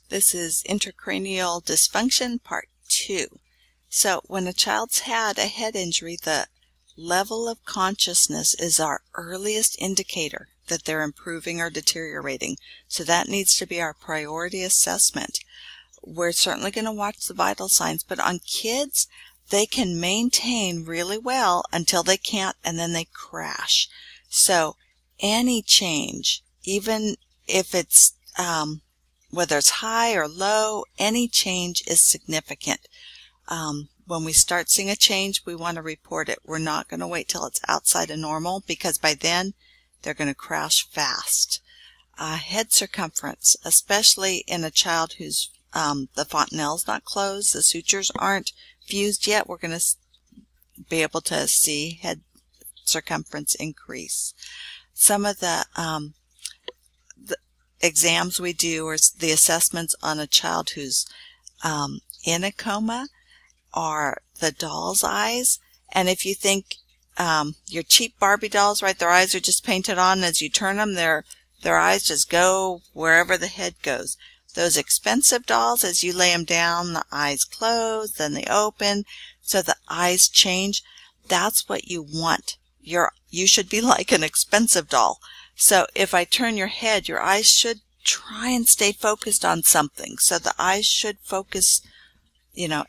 This is intracranial dysfunction part 2. So when a child's had a head injury, the level of consciousness is our earliest indicator that they're improving or deteriorating. So that needs to be our priority assessment. We're certainly going to watch the vital signs, but on kids, they can maintain really well until they can't, and then they crash. So any change, even if it's whether it's high or low, any change is significant. When we start seeing a change, we want to report it. We're not going to wait till it's outside of normal, because by then they're going to crash fast. Head circumference, especially in a child who's the fontanelle's not closed, the sutures aren't fused yet, we're going to be able to see head circumference increase. Some of the exams we do, or the assessments on a child who's in a coma, are the doll's eyes. And if you think your cheap Barbie dolls, right, their eyes are just painted on, as you turn them, their eyes just go wherever the head goes. Those expensive dolls, as you lay them down, the eyes close, then they open, so the eyes change. That's what you want. You should be like an expensive doll. So if I turn your head, your eyes should try and stay focused on something. So the eyes should focus,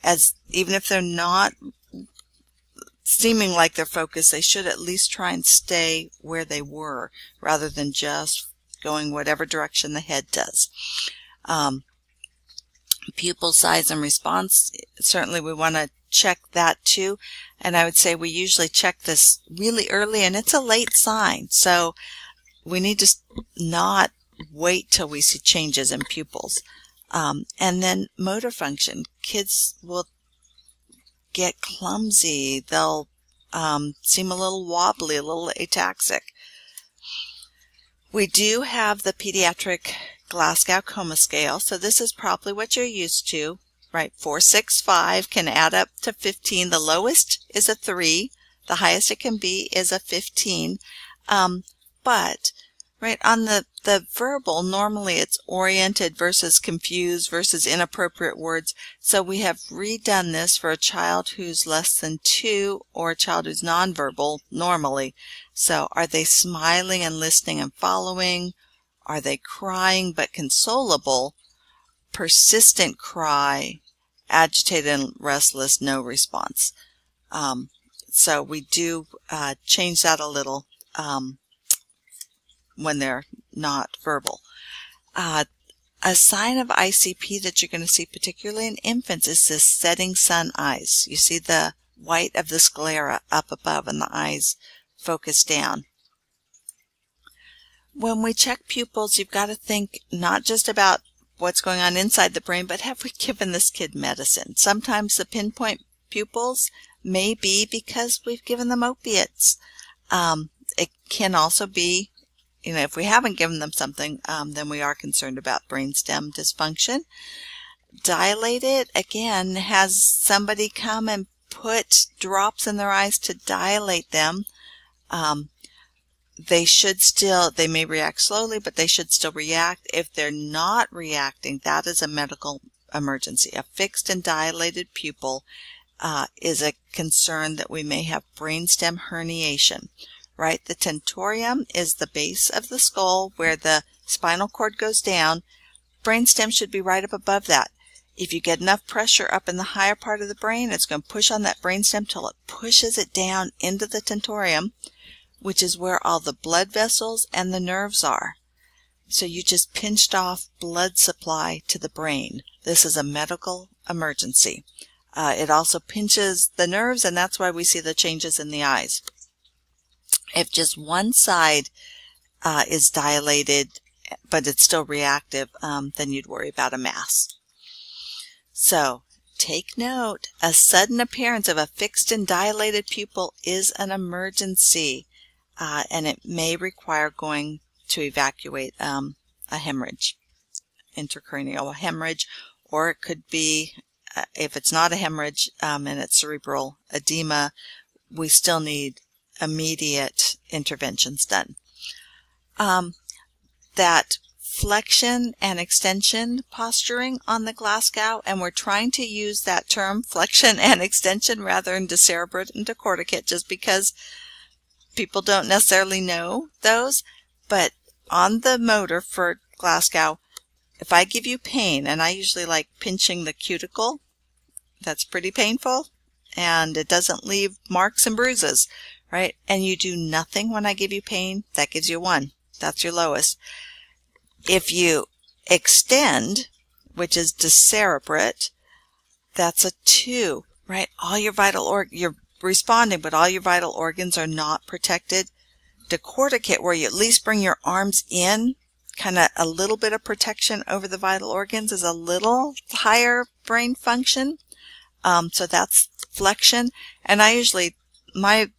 as even if they're not seeming like they're focused, they should at least try and stay where they were, rather than just going whatever direction the head does. Pupil size and response, certainly we want to check that too. And I would say we usually check this really early, and it's a late sign. So we need to not wait till we see changes in pupils. And then motor function. Kids will get clumsy. They'll seem a little wobbly, a little ataxic. We do have the Pediatric Glasgow Coma scale, so this is probably what you're used to, right? 4, 6, 5 can add up to 15. The lowest is a 3. The highest it can be is a 15. But right on the verbal, normally it's oriented versus confused versus inappropriate words. So we have redone this for a child who's less than 2 or a child who's nonverbal normally. So are they smiling and listening and following? Are they crying but consolable? Persistent cry, agitated and restless, no response. So we do change that a little when they're not verbal. A sign of ICP that you're going to see particularly in infants is this setting sun eyes. You see the white of the sclera up above and the eyes focus down. When we check pupils, you've got to think not just about what's going on inside the brain, but have we given this kid medicine? Sometimes the pinpoint pupils may be because we've given them opiates. It can also be, if we haven't given them something, then we are concerned about brainstem dysfunction. Dilated, again, has somebody come and put drops in their eyes to dilate them. They may react slowly, but they should still react. If they're not reacting, that is a medical emergency. A fixed and dilated pupil is a concern that we may have brainstem herniation, right? The tentorium is the base of the skull where the spinal cord goes down. Brainstem should be right up above that. If you get enough pressure up in the higher part of the brain, it's going to push on that brainstem till it pushes it down into the tentorium, which is where all the blood vessels and the nerves are. So you just pinched off blood supply to the brain. This is a medical emergency. It also pinches the nerves, and that's why we see the changes in the eyes. If just one side is dilated, but it's still reactive, then you'd worry about a mass. So take note, a sudden appearance of a fixed and dilated pupil is an emergency. And it may require going to evacuate a hemorrhage, intracranial hemorrhage, or it could be, if it's not a hemorrhage and it's cerebral edema, we still need immediate interventions done. That flexion and extension posturing on the Glasgow, and we're trying to use that term flexion and extension rather than decerebrate and decorticate just because people don't necessarily know those. But on the motor for Glasgow, if I give you pain, and I usually like pinching the cuticle, that's pretty painful, and it doesn't leave marks and bruises, right? And you do nothing when I give you pain, that gives you 1. That's your lowest. If you extend, which is decerebrate, that's a 2, right? All your you're responding, but all your vital organs are not protected. Decorticate, where you at least bring your arms in, kind of a little bit of protection over the vital organs, is a little higher brain function. So that's flexion. And I usually, my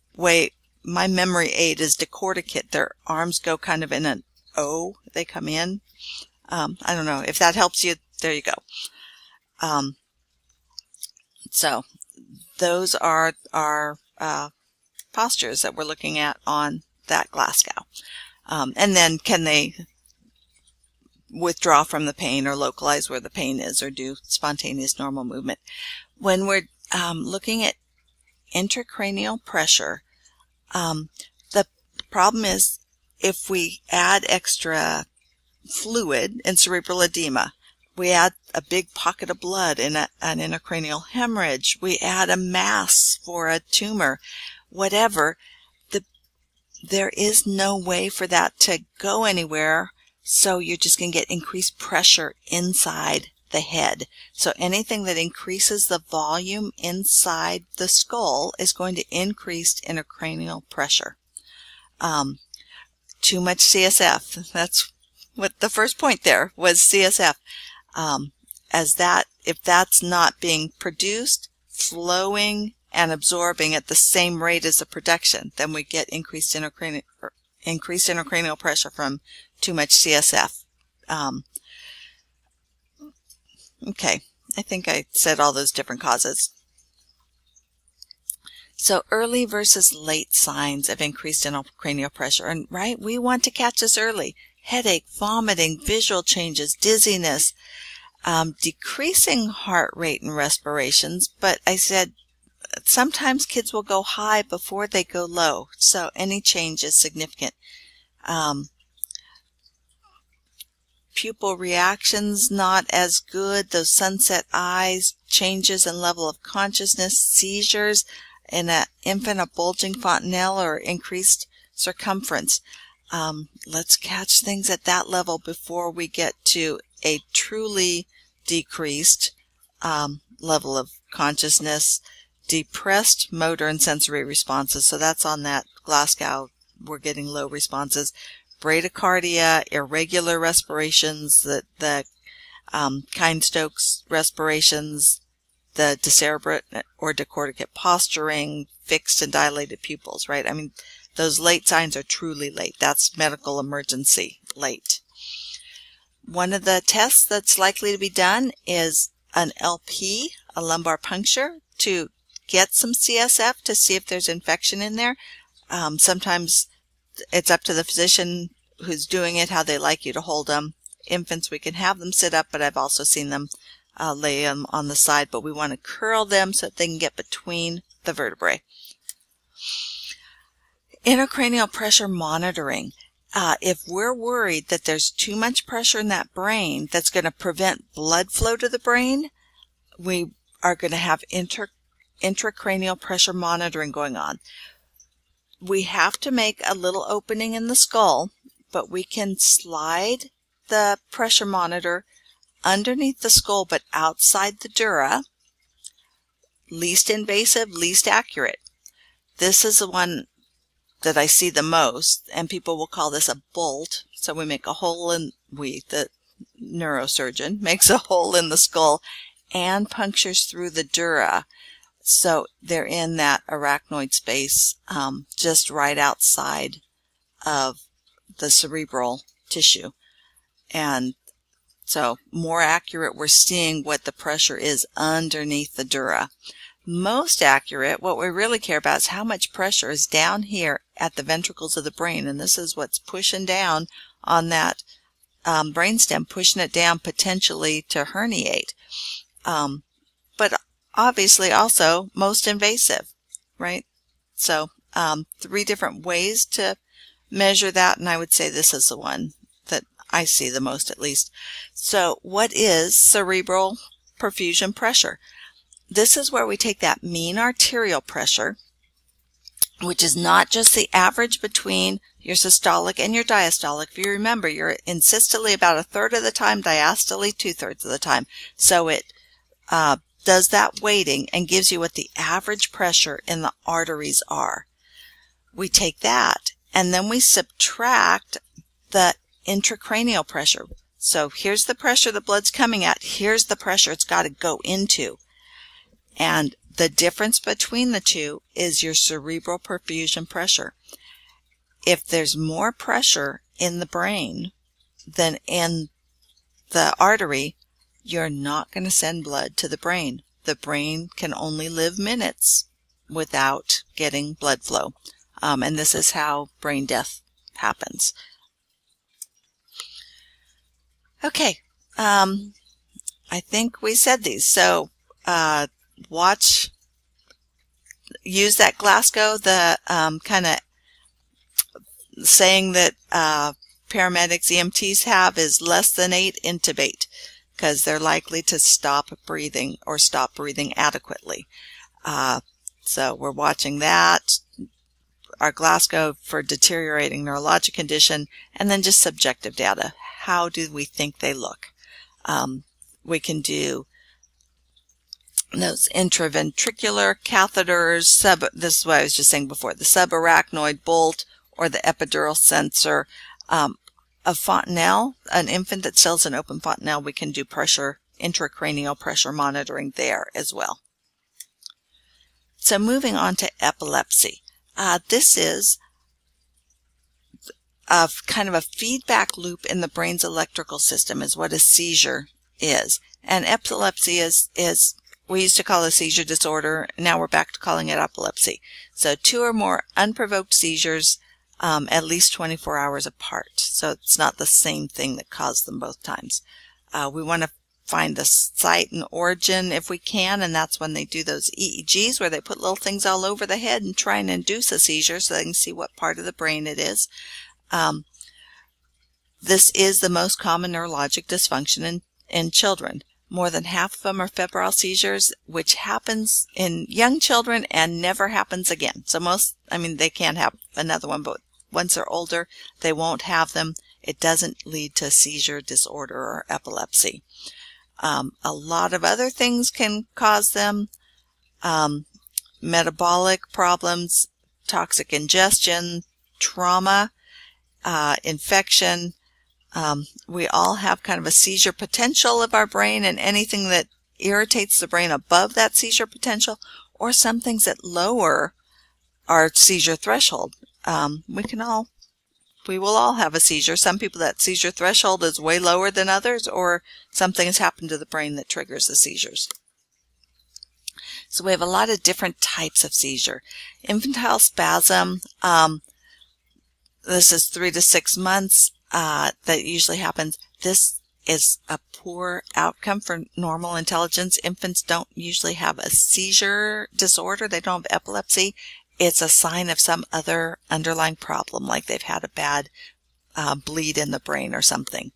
memory aid is decorticate. Their arms go kind of in an O. They come in. I don't know if that helps you. There you go. So those are our postures that we're looking at on that Glasgow. And then can they withdraw from the pain or localize where the pain is or do spontaneous normal movement? When we're looking at intracranial pressure, the problem is if we add extra fluid in cerebral edema, we add a big pocket of blood in an intracranial hemorrhage, we add a mass for a tumor, whatever, there is no way for that to go anywhere, so you're just going to get increased pressure inside the head. So anything that increases the volume inside the skull is going to increase intracranial pressure. Too much CSF. That's what the first point there was, CSF. If that's not being produced, flowing, and absorbing at the same rate as the production, then we get increased intracranial pressure from too much CSF. Okay, I think I said all those different causes. So early versus late signs of increased intracranial pressure. And right, we want to catch this early. Headache, vomiting, visual changes, dizziness, decreasing heart rate and respirations. But I said sometimes kids will go high before they go low. So any change is significant. Pupil reactions not as good. Those sunset eyes, changes in level of consciousness, seizures. In an infant, a bulging fontanelle or increased circumference. Let's catch things at that level before we get to a truly decreased level of consciousness, depressed motor and sensory responses. So that's on that Glasgow. We're getting low responses. Bradycardia, irregular respirations, the Kind-Stokes respirations, the decerebrate or decorticate posturing, fixed and dilated pupils, right? I mean, those late signs are truly late. That's medical emergency late. One of the tests that's likely to be done is an LP, a lumbar puncture, to get some CSF to see if there's infection in there. Sometimes it's up to the physician who's doing it, how they like you to hold them. Infants, we can have them sit up, but I've also seen them lay them on the side, but we want to curl them so that they can get between the vertebrae. Intracranial pressure monitoring. If we're worried that there's too much pressure in that brain that's going to prevent blood flow to the brain, we are going to have intracranial pressure monitoring going on. We have to make a little opening in the skull, but we can slide the pressure monitor underneath the skull but outside the dura. Least invasive, least accurate. This is the one that I see the most, and people will call this a bolt. So we make a hole in, the neurosurgeon makes a hole in the skull and punctures through the dura. So they're in that arachnoid space, just right outside of the cerebral tissue. And so more accurate, we're seeing what the pressure is underneath the dura. Most accurate, what we really care about is how much pressure is down here at the ventricles of the brain. And this is what's pushing down on that brainstem, pushing it down potentially to herniate. But obviously also most invasive, right? So 3 different ways to measure that, and I would say this is the one that I see the most, at least. So what is cerebral perfusion pressure? This is where we take that mean arterial pressure, which is not just the average between your systolic and your diastolic. If you remember, you're in systole about 1/3 of the time, diastole 2/3 of the time. So it does that weighting and gives you what the average pressure in the arteries are. We take that and then we subtract the intracranial pressure. So here's the pressure the blood's coming at. Here's the pressure it's got to go into. And the difference between the two is your cerebral perfusion pressure. If there's more pressure in the brain than in the artery, you're not going to send blood to the brain. The brain can only live minutes without getting blood flow. And this is how brain death happens. Okay, I think we said these. So use that Glasgow, the kind of saying that paramedics, EMTs have is less than 8, intubate, because they're likely to stop breathing or stop breathing adequately. So we're watching that, our Glasgow for deteriorating neurologic condition, and then just subjective data. How do we think they look? We can do those intraventricular catheters, this is what I was just saying before, the subarachnoid bolt or the epidural sensor. A fontanelle, an infant that still has an open fontanelle, we can do intracranial pressure monitoring there as well. So moving on to epilepsy. This is kind of a feedback loop in the brain's electrical system is what a seizure is. And epilepsy is we used to call it a seizure disorder. Now we're back to calling it epilepsy. So 2 or more unprovoked seizures at least 24 hours apart. So it's not the same thing that caused them both times. We want to find the site and origin if we can, and that's when they do those EEGs where they put little things all over the head and try and induce a seizure so they can see what part of the brain it is. This is the most common neurologic dysfunction in children. More than half of them are febrile seizures, which happens in young children and never happens again. So they can't have another one, but once they're older, they won't have them. It doesn't lead to seizure disorder or epilepsy. A lot of other things can cause them. Metabolic problems, toxic ingestion, trauma, infection. We all have kind of a seizure potential of our brain, and anything that irritates the brain above that seizure potential, or some things that lower our seizure threshold. We will all have a seizure. Some people, that seizure threshold is way lower than others, or something has happened to the brain that triggers the seizures. So we have a lot of different types of seizure. Infantile spasm, this is 3 to 6 months. That usually happens. This is a poor outcome for normal intelligence. Infants don't usually have a seizure disorder. They don't have epilepsy. It's a sign of some other underlying problem, like they've had a bad bleed in the brain or something.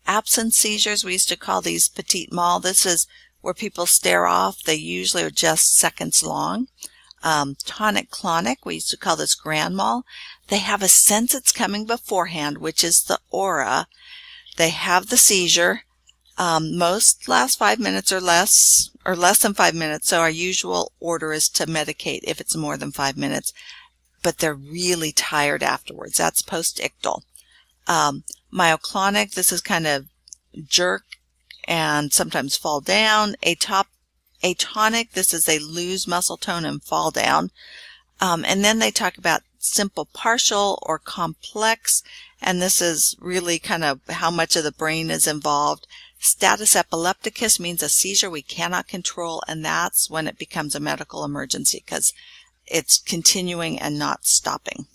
Absence seizures, we used to call these petit mal. This is where people stare off. They usually are just seconds long. Tonic-clonic, we used to call this grand mal. They have a sense it's coming beforehand, which is the aura. They have the seizure. Most last 5 minutes or less than 5 minutes. So our usual order is to medicate if it's more than 5 minutes. But they're really tired afterwards. That's post-ictal. Myoclonic, this is kind of jerk and sometimes fall down. Atonic, this is they lose muscle tone and fall down. And then they talk about simple partial or complex, and this is really kind of how much of the brain is involved. Status epilepticus means a seizure we cannot control, and that's when it becomes a medical emergency because it's continuing and not stopping.